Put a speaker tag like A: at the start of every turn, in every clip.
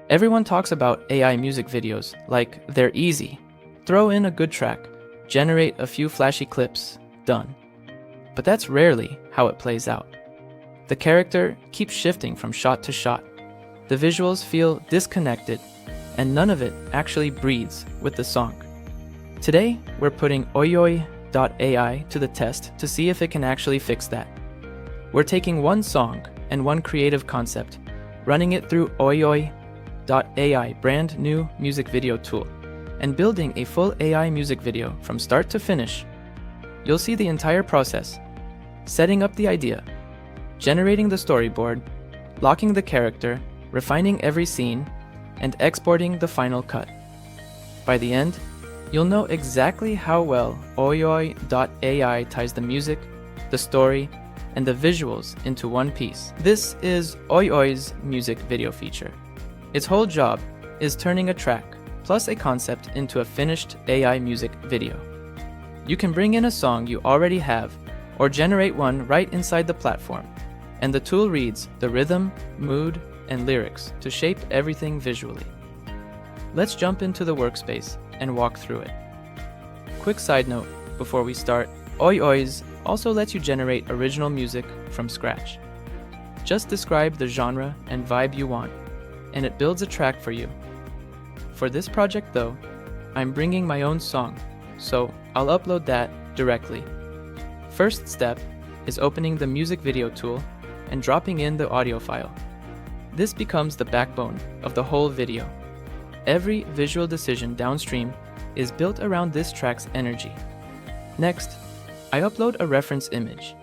A: Everyone talks about AI music videos like they're easy. Throw in a good track, generate a few flashy clips, done. But that's rarely how it plays out. The character keeps shifting from shot to shot. The visuals feel disconnected, and none of it actually breathes with the song. Today, we're putting OiiOii.AI to the test to see if it can actually fix that. We're taking one song and one creative concept, running it through OiiOii.AI brand new music video tool, and building a full AI music video from start to finish. You'll see the entire process: setting up the idea, generating the storyboard, locking the character, refining every scene, and exporting the final cut. By the end, you'll know exactly how well OiiOii.AI ties the music, the story, and the visuals into one piece. This is OiiOii's music video feature. Its whole job is turning a track plus a concept into a finished AI music video. You can bring in a song you already have or generate one right inside the platform, and the tool reads the rhythm, mood, and lyrics to shape everything visually. Let's jump into the workspace and walk through it. Quick side note before we start, OiiOii's also lets you generate original music from scratch. Just describe the genre and vibe you want, and it builds a track for you. For this project though, I'm bringing my own song, so I'll upload that directly. First step is opening the music video tool and dropping in the audio file. This becomes the backbone of the whole video. Every visual decision downstream is built around this track's energy. Next, I upload a reference image.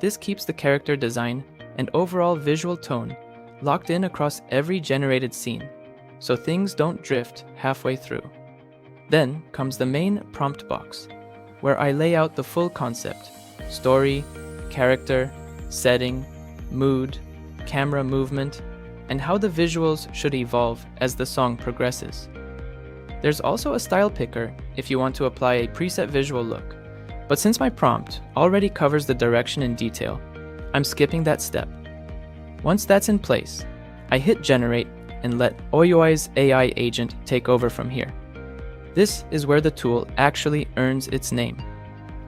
A: This keeps the character design and overall visual tone locked in across every generated scene, so things don't drift halfway through. Then comes the main prompt box, where I lay out the full concept: story, character, setting, mood, camera movement, and how the visuals should evolve as the song progresses. There's also a style picker if you want to apply a preset visual look, but since my prompt already covers the direction in detail, I'm skipping that step. Once that's in place, I hit generate and let OiiOii's AI agent take over from here. This is where the tool actually earns its name.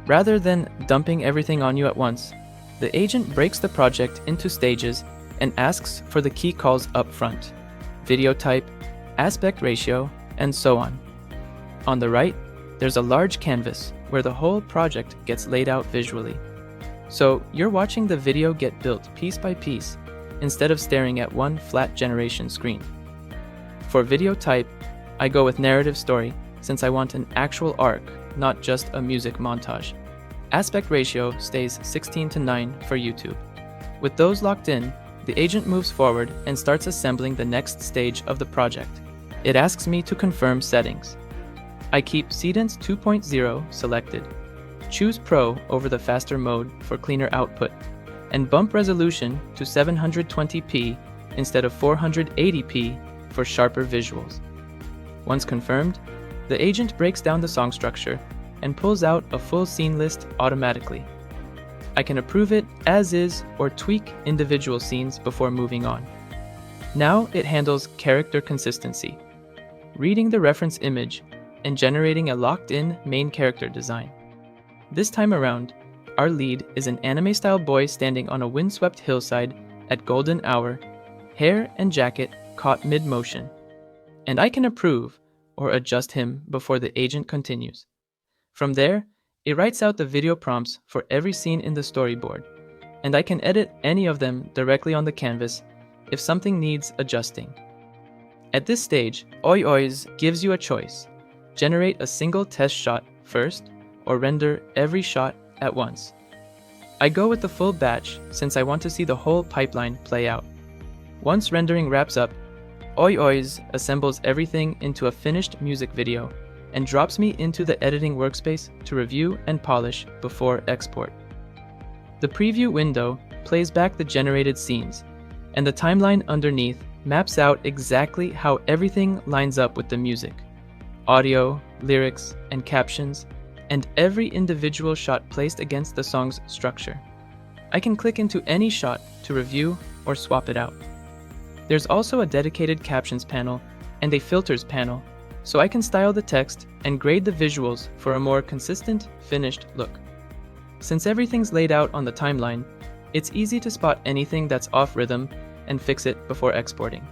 A: Rather than dumping everything on you at once, the agent breaks the project into stages and asks for the key calls up front: video type, aspect ratio, and so on. On the right, there's a large canvas where the whole project gets laid out visually. So you're watching the video get built piece by piece instead of staring at one flat generation screen. For video type, I go with narrative story since I want an actual arc, not just a music montage. Aspect ratio stays 16:9 for YouTube. With those locked in, the agent moves forward and starts assembling the next stage of the project. It asks me to confirm settings. I keep Seedance 2.0 selected, choose Pro over the faster mode for cleaner output, and bump resolution to 720p instead of 480p for sharper visuals. Once confirmed, the agent breaks down the song structure and pulls out a full scene list automatically. I can approve it as is or tweak individual scenes before moving on. Now it handles character consistency, reading the reference image and generating a locked-in main character design. This time around, our lead is an anime-style boy standing on a windswept hillside at golden hour, hair and jacket caught mid-motion. And I can approve or adjust him before the agent continues. From there, it writes out the video prompts for every scene in the storyboard, and I can edit any of them directly on the canvas if something needs adjusting. At this stage, OiiOii's gives you a choice: generate a single test shot first, or render every shot at once. I go with the full batch since I want to see the whole pipeline play out. Once rendering wraps up, OiiOii's assembles everything into a finished music video and drops me into the editing workspace to review and polish before export. The preview window plays back the generated scenes, and the timeline underneath maps out exactly how everything lines up with the music. audio, lyrics, and captions, and every individual shot placed against the song's structure. I can click into any shot to review or swap it out. There's also a dedicated captions panel and a filters panel, so I can style the text and grade the visuals for a more consistent, finished look. Since everything's laid out on the timeline, it's easy to spot anything that's off rhythm and fix it before exporting.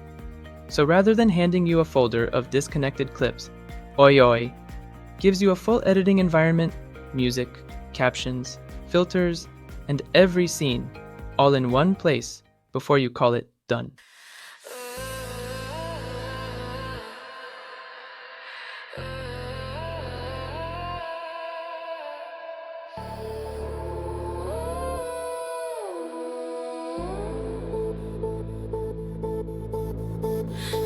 A: So rather than handing you a folder of disconnected clips, OiiOii gives you a full editing environment, music, captions, filters, and every scene all in one place before you call it done.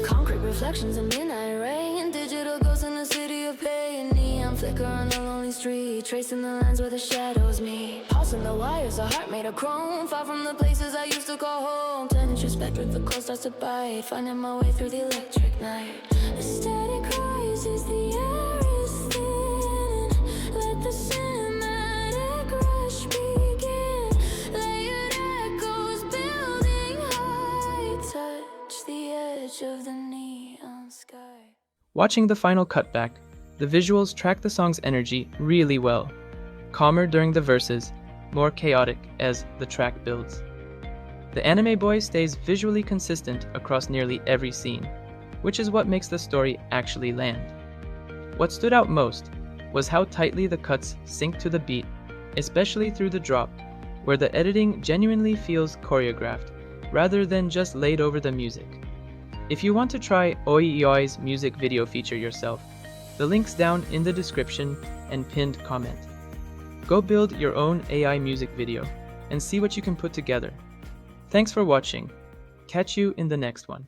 B: Concrete reflections in midnight rain, digital ghosts in the city of pain. Neon flicker on a lonely street, tracing the lines where the shadows meet. Pulsing the wires, a heart made of chrome, far from the places I used to call home. Turn introspective, the cold starts to bite, finding my way through the electric night. A static rises, the air is thin. Let the cinematic rush begin. Layered echoes building high, touch the edge of the neon sky.
A: Watching the final cutback, the visuals track the song's energy really well. Calmer during the verses, more chaotic as the track builds. The anime boy stays visually consistent across nearly every scene, which is what makes the story actually land. What stood out most was how tightly the cuts sync to the beat, especially through the drop, where the editing genuinely feels choreographed rather than just laid over the music. If you want to try OiiOi's music video feature yourself, the link's down in the description and pinned comment. Go build your own AI music video and see what you can put together. Thanks for watching. Catch you in the next one.